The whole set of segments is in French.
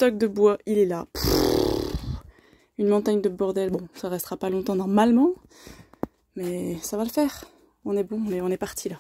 stock de bois, il est là. Une montagne de bordel, bon, ça restera pas longtemps normalement, mais ça va le faire. On est bon, on est parti là.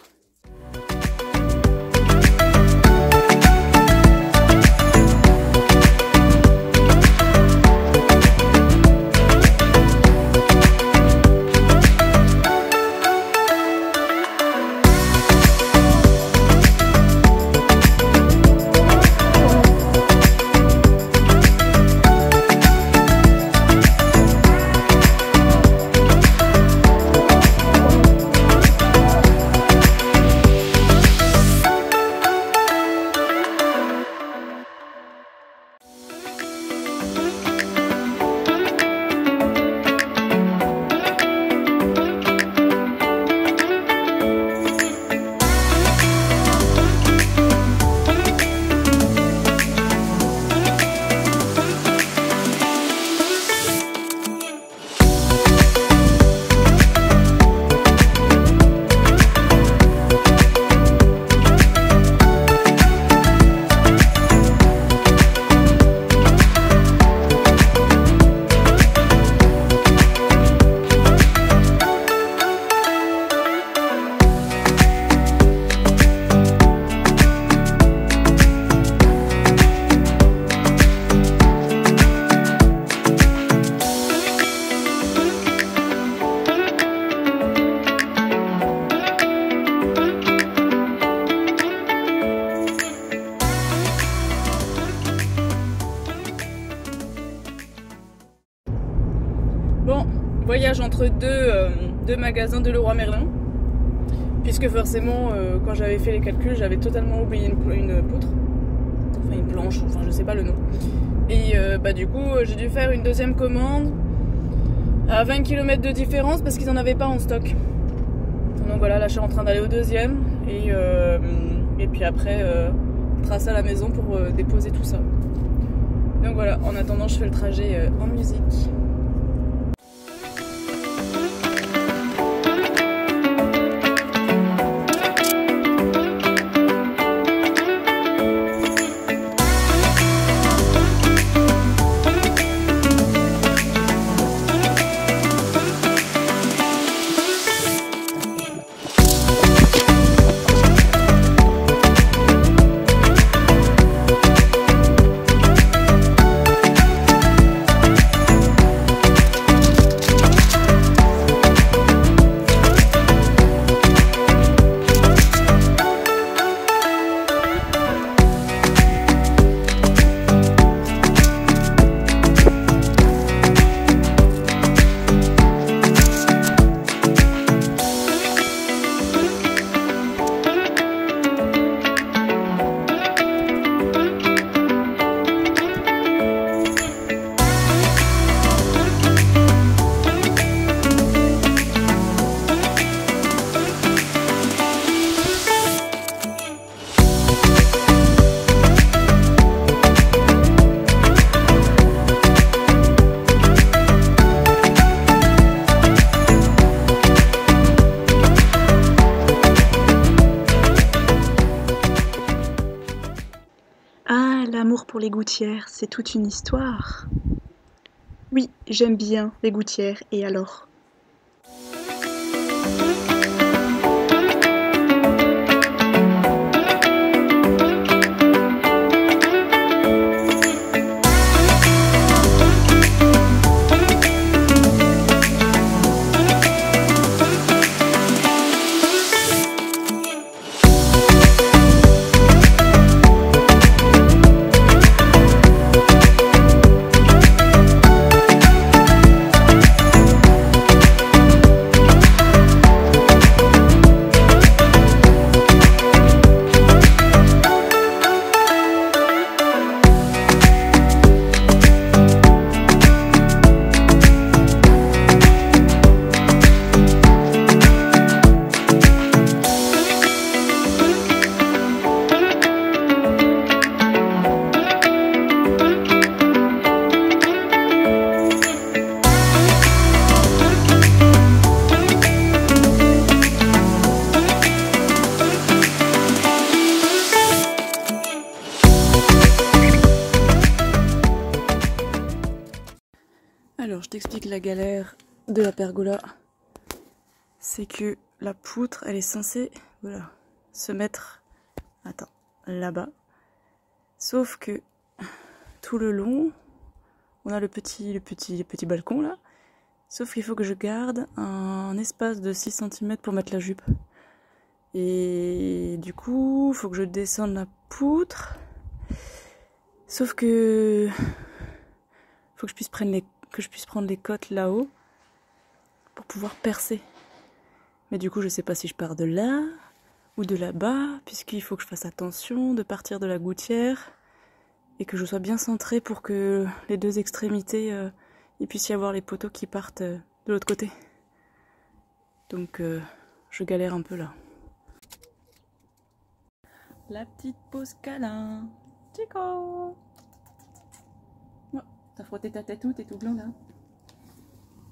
Bon, voyage entre deux magasins de Leroy Merlin, puisque forcément quand j'avais fait les calculs j'avais totalement oublié une poutre, enfin une planche, enfin je sais pas le nom, et du coup j'ai dû faire une deuxième commande à 20 km de différence parce qu'ils en avaient pas en stock. Donc voilà, là je suis en train d'aller au deuxième et puis après tracer à la maison pour déposer tout ça. Donc voilà, en attendant je fais le trajet en musique. L'amour pour les gouttières, c'est toute une histoire. Oui, j'aime bien les gouttières, et alors ? la galère de la pergola, c'est que la poutre, elle est censée, voilà, se mettre, attends, là-bas. Sauf que tout le long, on a le petit balcon là. Sauf qu'il faut que je garde un espace de 6 cm pour mettre la jupe. Et du coup, il faut que je descende la poutre. Sauf que faut que je puisse prendre les côtes là-haut pour pouvoir percer. Mais du coup, je sais pas si je pars de là ou de là-bas, puisqu'il faut que je fasse attention de partir de la gouttière et que je sois bien centrée pour que les deux extrémités, il puisse y avoir les poteaux qui partent de l'autre côté. Donc je galère un peu là. La petite pause câlin. Chico! Oh, t'as frotté ta tête où? T'es tout blanc là?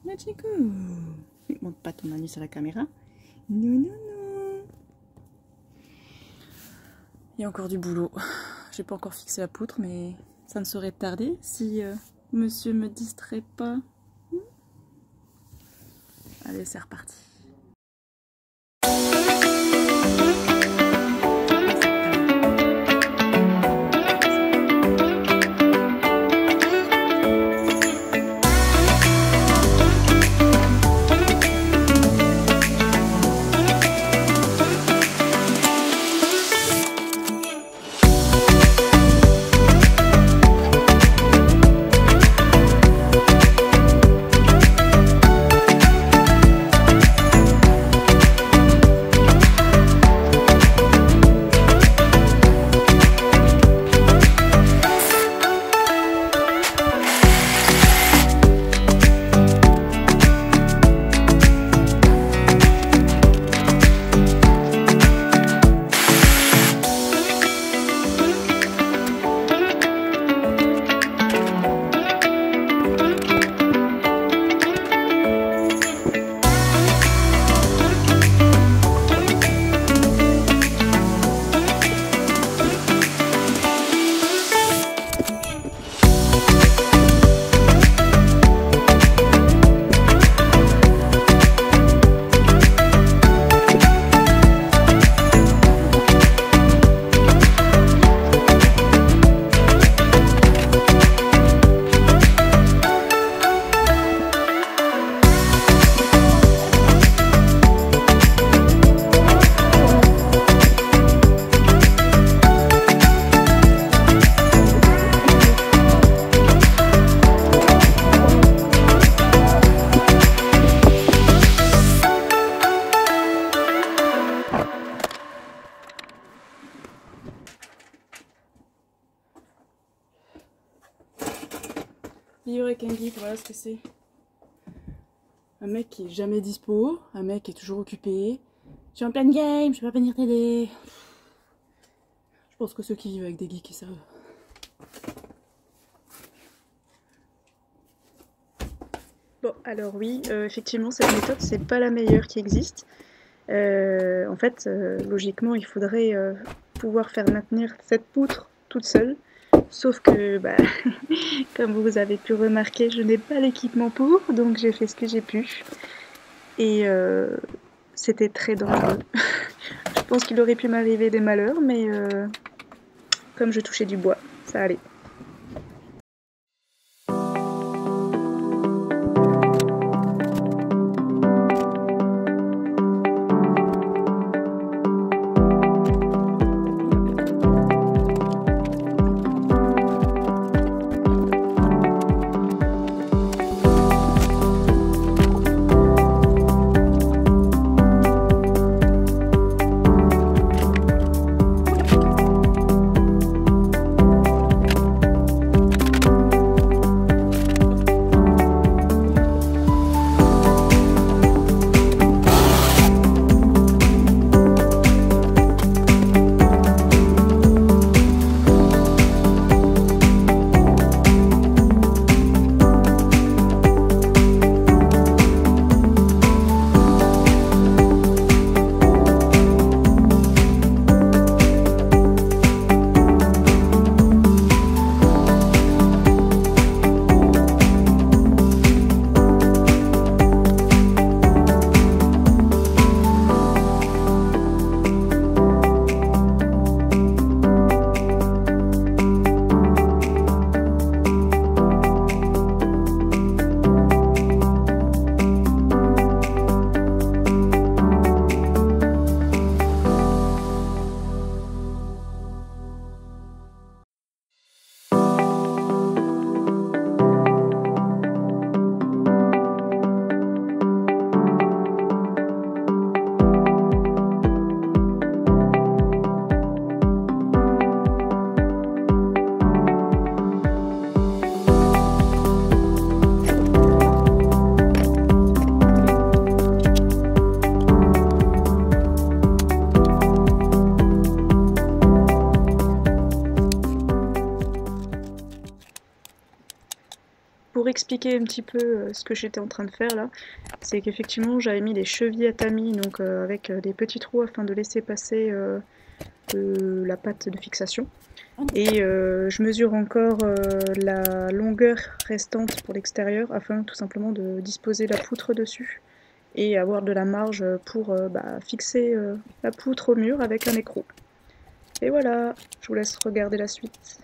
La Chico! Montre pas ton anus à la caméra. Non, non, non. Il y a encore du boulot. J'ai pas encore fixé la poutre, mais ça ne saurait tarder si monsieur me distrait pas. Allez, c'est reparti. Liorek Geek, voilà ce que c'est. Un mec qui est jamais dispo, un mec qui est toujours occupé. Je suis en pleine game, je peux pas venir t'aider. Je pense que ceux qui vivent avec des geeks, ils savent. Bon, alors oui, effectivement, cette méthode, c'est pas la meilleure qui existe. En fait, logiquement, il faudrait pouvoir faire maintenir cette poutre toute seule. Sauf que, bah, comme vous avez pu remarquer, je n'ai pas l'équipement pour, donc j'ai fait ce que j'ai pu. Et c'était très dangereux. Je pense qu'il aurait pu m'arriver des malheurs, mais comme je touchais du bois, ça allait. expliquer un petit peu ce que j'étais en train de faire là, c'est qu'effectivement j'avais mis des chevilles à tamis, donc avec des petits trous afin de laisser passer la pâte de fixation. Et je mesure encore la longueur restante pour l'extérieur afin tout simplement de disposer la poutre dessus et avoir de la marge pour fixer la poutre au mur avec un écrou. Et voilà, je vous laisse regarder la suite.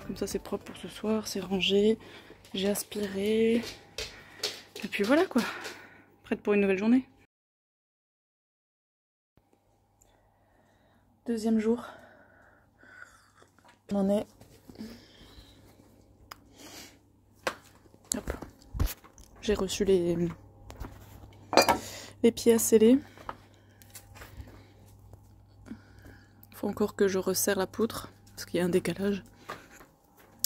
Comme ça c'est propre pour ce soir, c'est rangé, j'ai aspiré. Et puis voilà quoi, prête pour une nouvelle journée. Deuxième jour. On en est. Hop. J'ai reçu les pieds à sceller. Il faut encore que je resserre la poutre parce qu'il y a un décalage.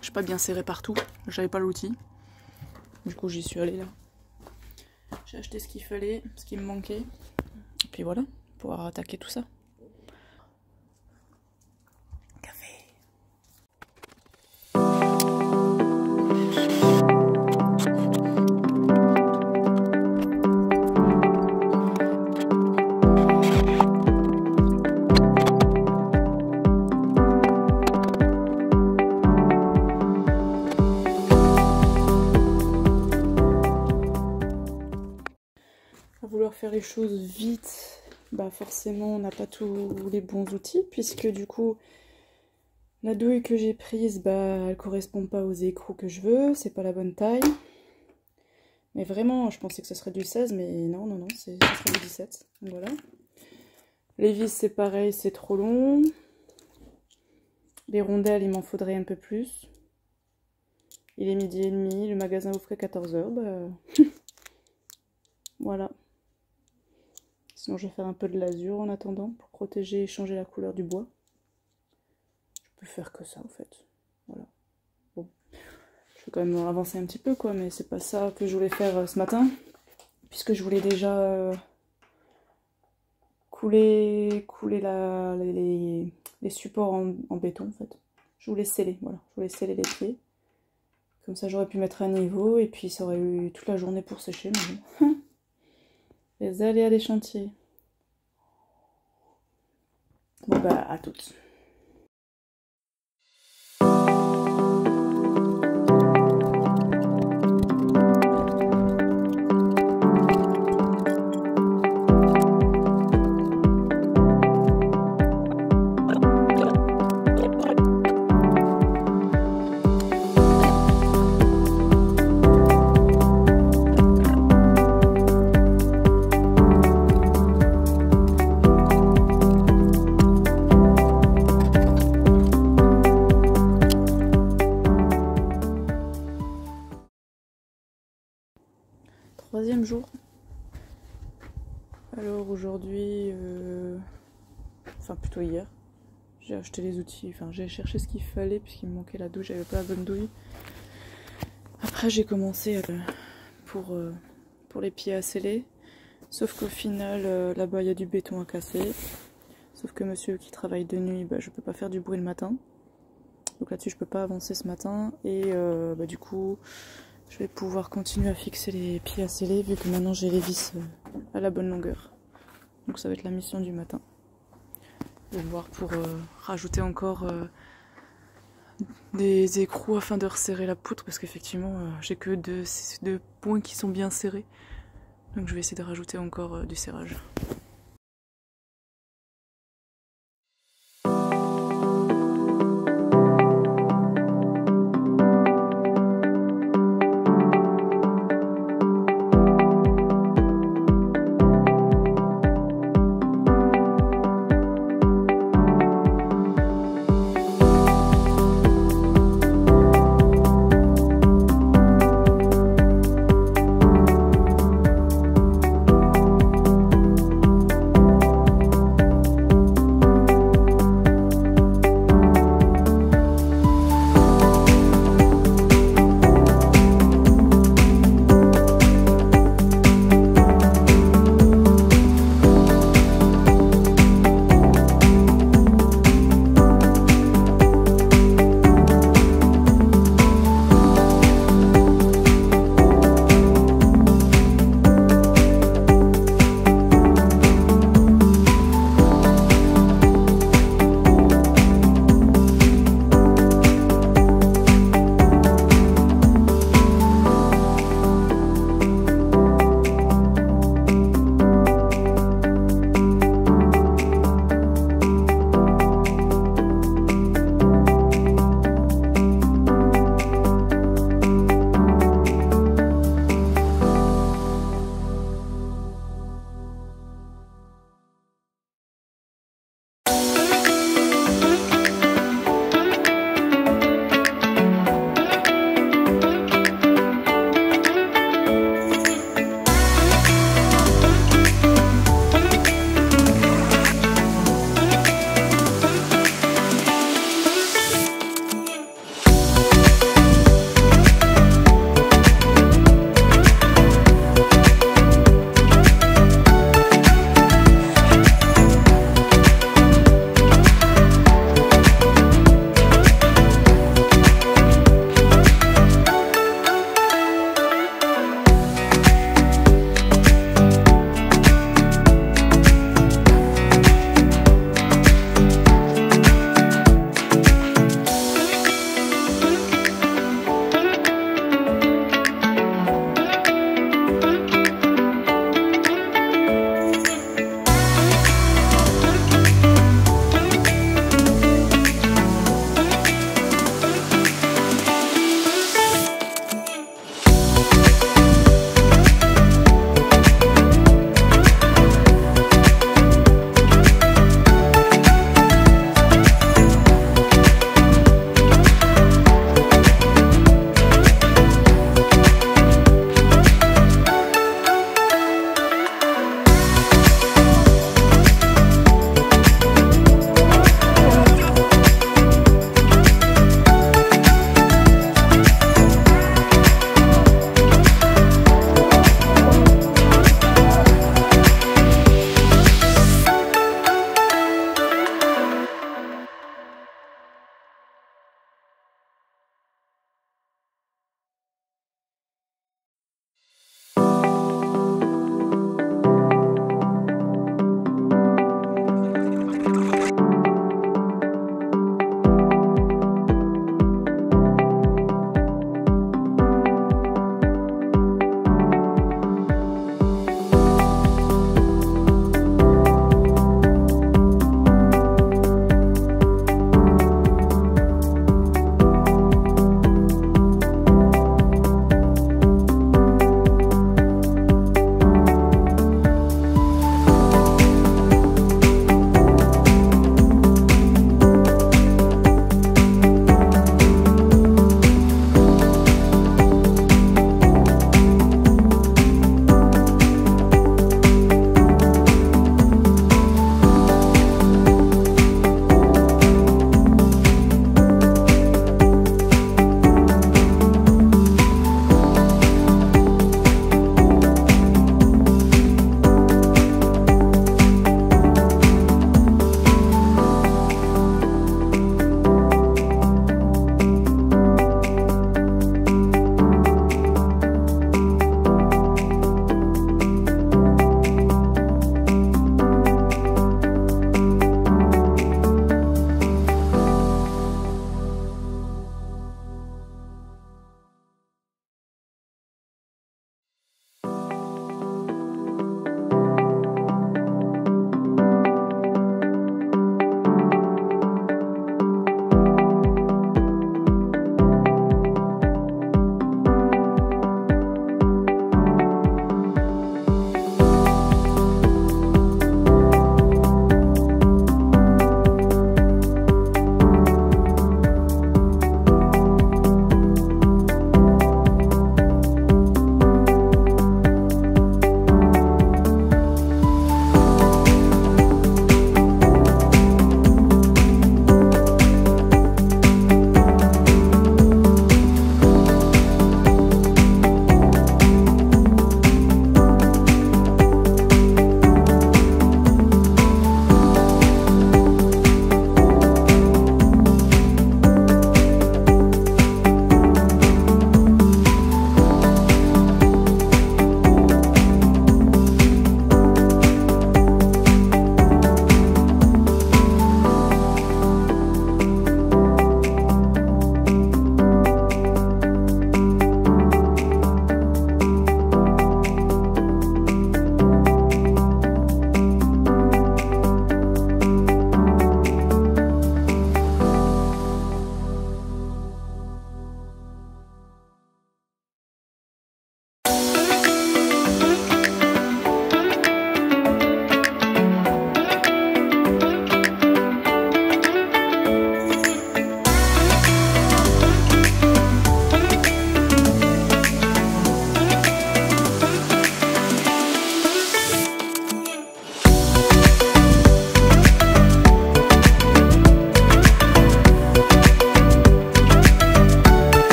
Je suis pas bien serré partout, j'avais pas l'outil. Du coup j'y suis allée là. J'ai acheté ce qu'il fallait, ce qui me manquait. Et puis voilà, pouvoir attaquer tout ça. les choses vite, bah forcément on n'a pas tous les bons outils, puisque du coup la douille que j'ai prise, bah elle correspond pas aux écrous que je veux, c'est pas la bonne taille. Mais vraiment, je pensais que ce serait du 16, mais non, ce serait du 17. Donc voilà. Les vis, c'est pareil, c'est trop long. Les rondelles, il m'en faudrait un peu plus. Il est 12h30, le magasin ouvrait 14h, bah... voilà. Sinon, je vais faire un peu de lasure en attendant, pour protéger et changer la couleur du bois. Je peux faire que ça, en fait. Voilà. Bon. Je vais quand même avancer un petit peu, quoi, mais c'est pas ça que je voulais faire ce matin. Puisque je voulais déjà couler les supports en béton, en fait. Je voulais sceller, voilà. Je voulais sceller les pieds. Comme ça, j'aurais pu mettre à niveau, et puis ça aurait eu toute la journée pour sécher, mais bon. Les aléas des chantiers. Bon bah, à toutes. Troisième jour. Alors aujourd'hui, enfin plutôt hier, j'ai acheté les outils, enfin j'ai cherché ce qu'il fallait puisqu'il me manquait la douille, j'avais pas la bonne douille. Après j'ai commencé pour les pieds à sceller, sauf qu'au final là-bas il y a du béton à casser. Sauf que monsieur qui travaille de nuit, bah, je peux pas faire du bruit le matin. Donc là-dessus je peux pas avancer ce matin et bah, du coup je vais pouvoir continuer à fixer les pieds à sceller vu que maintenant j'ai les vis à la bonne longueur. Donc ça va être la mission du matin. Je vais voir pour rajouter encore des écrous afin de resserrer la poutre parce qu'effectivement j'ai que deux points qui sont bien serrés. Donc je vais essayer de rajouter encore du serrage.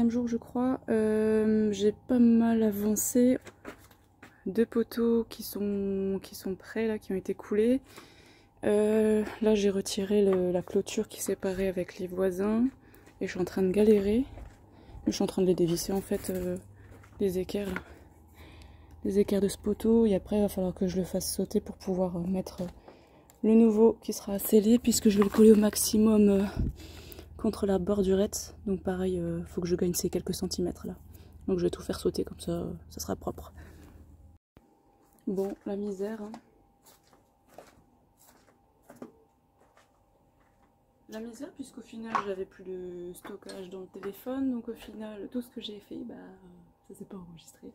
4e jour je crois. J'ai pas mal avancé. 2 poteaux qui sont prêts là, qui ont été coulés. Là j'ai retiré la clôture qui séparait avec les voisins. Et je suis en train de galérer. Je suis en train de les dévisser en fait, les équerres là. Les équerres de ce poteau. Et après il va falloir que je le fasse sauter pour pouvoir mettre le nouveau qui sera scellé. Puisque je vais le coller au maximum contre la bordurette. Donc pareil, faut que je gagne ces quelques centimètres là. Donc je vais tout faire sauter comme ça, ça sera propre. Bon, la misère. Hein. La misère puisqu'au final j'avais plus de stockage dans le téléphone. Donc au final tout ce que j'ai fait, bah ça s'est pas enregistré.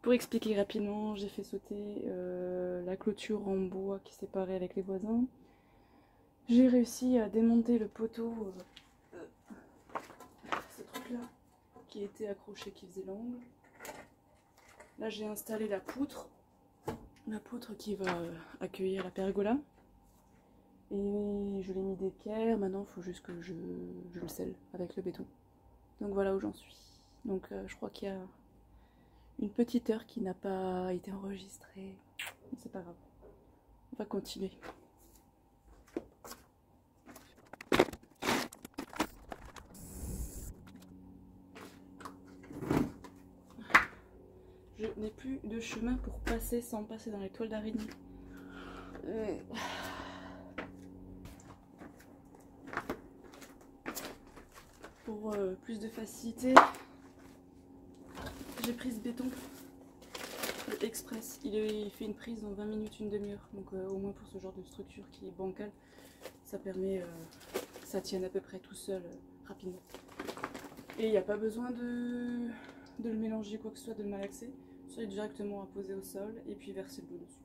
Pour expliquer rapidement, j'ai fait sauter la clôture en bois qui séparait avec les voisins. J'ai réussi à démonter le poteau. Ce truc là qui était accroché, qui faisait l'angle. Là j'ai installé la poutre qui va accueillir la pergola, et je l'ai mis d'équerre. Maintenant il faut juste que je le scelle avec le béton. Donc voilà où j'en suis. Donc je crois qu'il y a une petite heure qui n'a pas été enregistrée, mais c'est pas grave, on va continuer. Je n'ai plus de chemin pour passer sans passer dans les toiles d'araignée. Pour plus de facilité, j'ai pris ce béton express. Il fait une prise en 20 minutes, une demi-heure. Donc au moins pour ce genre de structure qui est bancale, ça permet que ça tienne à peu près tout seul rapidement. Et il n'y a pas besoin de le mélanger quoi que ce soit, de le malaxer. C'est directement à poser au sol et puis verser le l'eau dessus.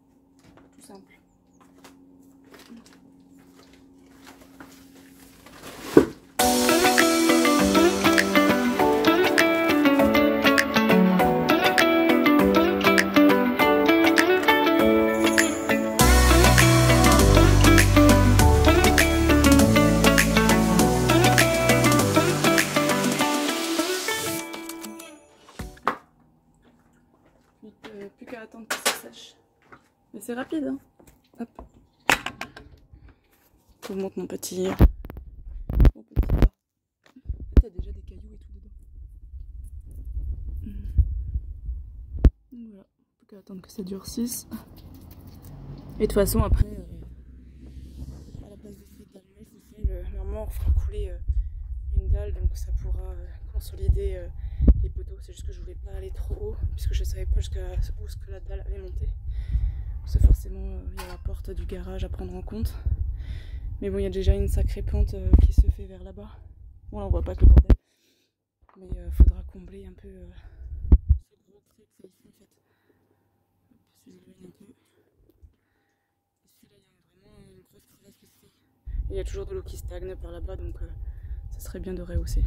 Tout simple. Plus qu'à attendre que ça sèche. Mais c'est rapide, hein. Hop. Je vous montre mon petit pas. En fait, il y a déjà des cailloux et tout dedans. Donc voilà, plus qu'à attendre que ça durcisse. Et de toute façon, après, à la place de feuilles d'allumette, normalement on fera couler une dalle, donc ça pourra consolider les poteaux. C'est juste que je voulais pas aller trop haut, puisque je savais pas jusqu'à où ce que la dalle allait monter. Parce que forcément, il y a la porte du garage à prendre en compte. Mais bon, il y a déjà une sacrée pente qui se fait vers là-bas. Bon, là on voit pas que le bordel. Mais faudra combler un peu ce gros trait que ça ici en fait. Si j'éloigne un peu. Ici là, il y a vraiment une grosse crevasse qui se fait. Et il y a toujours de l'eau qui stagne par là-bas, donc ça serait bien de rehausser.